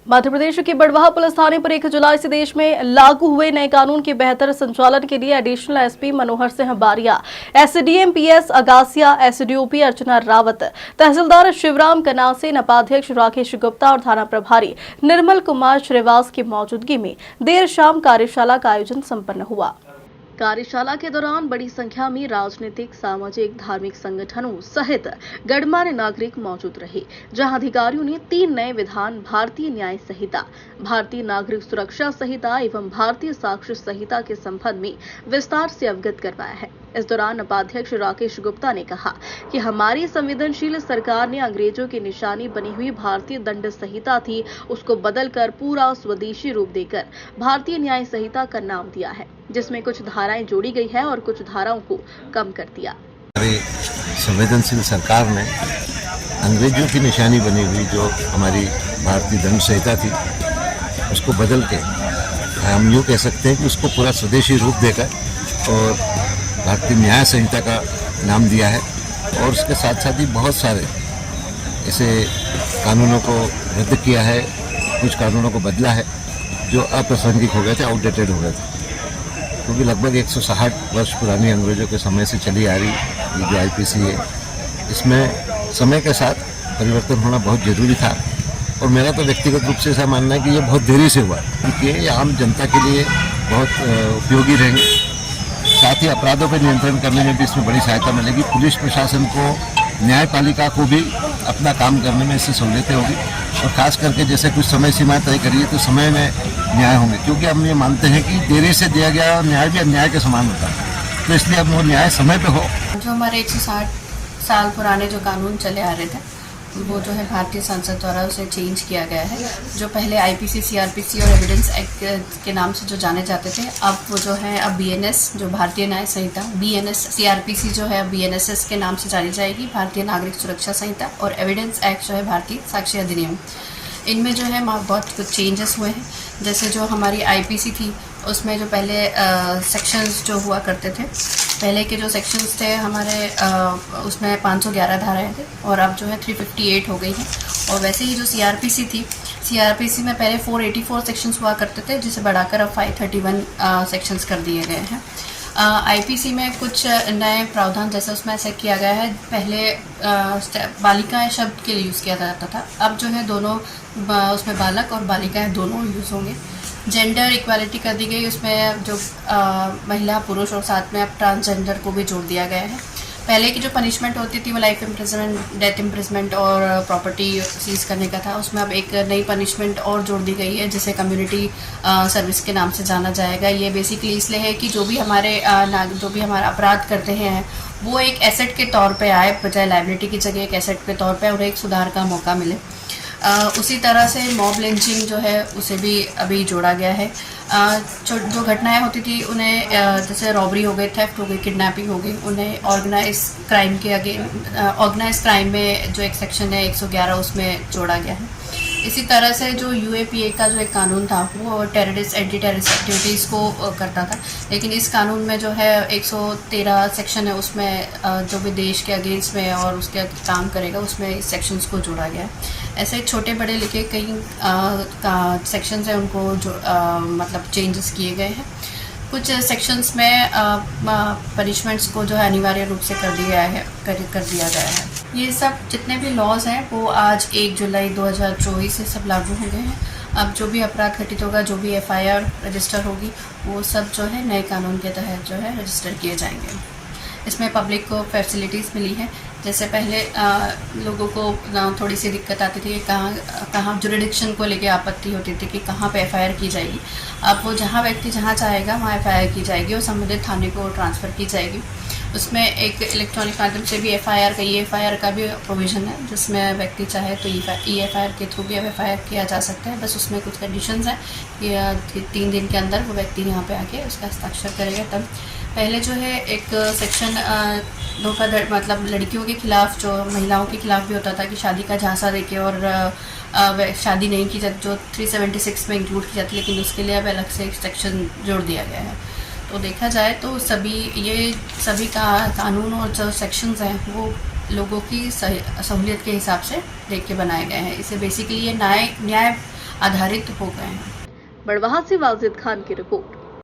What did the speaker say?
मध्य प्रदेश के बड़वाह पुलिस थाने पर 1 जुलाई से देश में लागू हुए नए कानून के बेहतर संचालन के लिए एडिशनल एसपी मनोहर सिंह बारिया, एसडीएम पीएस अगासिया, एसडीओपी अर्चना रावत, तहसीलदार शिवराम कनासे, उपाध्यक्ष राकेश गुप्ता और थाना प्रभारी निर्मल कुमार श्रीवास की मौजूदगी में देर शाम कार्यशाला का आयोजन संपन्न हुआ। कार्यशाला के दौरान बड़ी संख्या में राजनीतिक, सामाजिक, धार्मिक संगठनों सहित गणमान्य नागरिक मौजूद रहे, जहां अधिकारियों ने 3 नए विधान, भारतीय न्याय संहिता, भारतीय नागरिक सुरक्षा संहिता एवं भारतीय साक्ष्य संहिता के संबंध में विस्तार से अवगत करवाया है। इस दौरान उपाध्यक्ष राकेश गुप्ता ने कहा कि हमारी संवेदनशील सरकार ने अंग्रेजों की निशानी बनी हुई भारतीय दंड संहिता थी, उसको बदलकर पूरा स्वदेशी रूप देकर भारतीय न्याय संहिता का नाम दिया है, जिसमें कुछ धाराएं जोड़ी गई है और कुछ धाराओं को कम कर दिया। हमारी संवेदनशील सरकार ने अंग्रेजों की निशानी बनी हुई जो हमारी भारतीय दंड संहिता थी, उसको बदल के हम यूँ कह सकते हैं कि उसको पूरा स्वदेशी रूप देकर और भारतीय न्याय संहिता का नाम दिया है। और उसके साथ साथ ही बहुत सारे ऐसे कानूनों को रद्द किया है, कुछ कानूनों को बदला है जो अप्रासंगिक हो गए थे, आउटडेटेड हो गए थे, क्योंकि लगभग 160 वर्ष पुरानी अंग्रेजों के समय से चली आ रही ये जो आईपीसी है, इसमें समय के साथ परिवर्तन होना बहुत ज़रूरी था। और मेरा तो व्यक्तिगत रूप से ऐसा मानना है कि ये बहुत देरी से हुआ, क्योंकि ये आम जनता के लिए बहुत उपयोगी रहेंगे। साथ ही अपराधों पर नियंत्रण करने में भी इसमें बड़ी सहायता मिलेगी। पुलिस प्रशासन को, न्यायपालिका को भी अपना काम करने में इससे सहूलियतें होगी। और खास करके जैसे कुछ समय सीमा तय करिए तो समय में न्याय होंगे, क्योंकि हम ये मानते हैं कि देरी से दिया गया न्याय भी अन्याय के समान होता है, तो इसलिए अब वो न्याय समय पे हो। जो हमारे 160 साल पुराने जो कानून चले आ रहे थे, वो जो है भारतीय संसद द्वारा उसे चेंज किया गया है। जो पहले आईपीसी, सीआरपीसी और एविडेंस एक्ट के नाम से जो जाने जाते थे, अब वो जो है अब बीएनएस, जो भारतीय न्याय संहिता, बीएनएस, सीआरपीसी जो है बीएनएसएस के नाम से जानी जाएगी, भारतीय नागरिक सुरक्षा संहिता, और एविडेंस एक्ट जो है भारतीय साक्ष्य अधिनियम। इनमें जो है बहुत कुछ चेंजेस हुए हैं। जैसे जो हमारी आईपीसी थी, उसमें जो पहले सेक्शंस जो हुआ करते थे, पहले के जो सेक्शंस थे हमारे उसमें 511 धाराएं थे, और अब जो है 358 हो गई है। और वैसे ही जो सीआरपीसी थी, सीआरपीसी में पहले 484 सेक्शंस हुआ करते थे, जिसे बढ़ाकर अब 531 सेक्शंस कर दिए गए हैं। आईपीसी में कुछ नए प्रावधान, जैसे उसमें ऐसा किया गया है, पहले बालिकाएं शब्द के लिए यूज़ किया जाता था, अब जो है दोनों उसमें बालक और बालिकाएं दोनों यूज़ होंगे। जेंडर इक्वालिटी कर दी गई, उसमें जो महिला, पुरुष और साथ में अब ट्रांसजेंडर को भी जोड़ दिया गया है। पहले की जो पनिशमेंट होती थी वो लाइफ इम्प्रिजनमेंट, डेथ इम्प्रिजनमेंट और प्रॉपर्टी सीज करने का था, उसमें अब एक नई पनिशमेंट और जोड़ दी गई है, जिसे कम्युनिटी सर्विस के नाम से जाना जाएगा। ये बेसिकली इसलिए है कि जो भी हमारा अपराध करते हैं वो एक एसेट के तौर पे आए, बजाय लायबिलिटी की जगह एक एसेट के तौर पे उन्हें एक सुधार का मौका मिले। उसी तरह से मॉब लिंचिंग जो है उसे भी अभी जोड़ा गया है। जो घटनाएं होती थी उन्हें, जैसे रॉबरी हो गई, थेफ्ट हो गई, किडनैपिंग हो गई, उन्हें ऑर्गेनाइज क्राइम में जो एक सेक्शन है 111, उसमें जोड़ा गया है। इसी तरह से जो यूएपीए का जो एक कानून था वो टेररिस्ट, एंटी टेररिस्ट एक्टिविटीज़ को करता था, लेकिन इस कानून में जो है 113 सेक्शन है, उसमें जो भी देश के अगेंस्ट में और उसके काम करेगा उसमें इस सेक्शंस को जोड़ा गया है। ऐसे छोटे बड़े लिखे कई सेक्शंस हैं, उनको मतलब चेंजेस किए गए हैं। कुछ सेक्शंस में पनिशमेंट्स को जो है अनिवार्य रूप से कर दिया गया है। ये सब जितने भी लॉज हैं वो आज 1 जुलाई 2024 से सब लागू हो गए हैं। अब जो भी अपराध घटित होगा, जो भी एफआईआर रजिस्टर होगी, वो सब जो है नए कानून के तहत जो है रजिस्टर किए जाएंगे। इसमें पब्लिक को फैसिलिटीज़ मिली है। जैसे पहले लोगों को थोड़ी सी दिक्कत आती थी, कहाँ जुरिडिक्शन को लेके आपत्ति होती थी कि कहाँ पे एफआईआर की जाएगी। अब वो व्यक्ति जहाँ चाहेगा वहाँ एफआईआर की जाएगी और संबंधित थाने को ट्रांसफ़र की जाएगी। उसमें एक इलेक्ट्रॉनिक माध्यम से भी एफआईआर का भी प्रोविज़न है, जिसमें व्यक्ति चाहे तो ई-एफआईआर के थ्रू भी एफआईआर किया जा सकता है। बस उसमें कुछ कंडीशंस हैं कि 3 दिन के अंदर वो व्यक्ति यहाँ पे आके उसका हस्ताक्षर करेगा। तब पहले जो है एक सेक्शन धोखाधड़ी, मतलब लड़कियों के खिलाफ, जो महिलाओं के खिलाफ भी होता था कि शादी का झांसा देके और शादी नहीं की जाती, जो 376 में इंक्लूड की जाती, लेकिन उसके लिए अब अलग से एक सेक्शन जोड़ दिया गया है। तो देखा जाए तो सभी कानून और जो सेक्शंस हैं वो लोगों की सहूलियत के हिसाब से देख के बनाए गए हैं। इसे बेसिकली ये न्याय आधारित हो गए हैं। बड़वाहा से वाजिद खान की रिपोर्ट।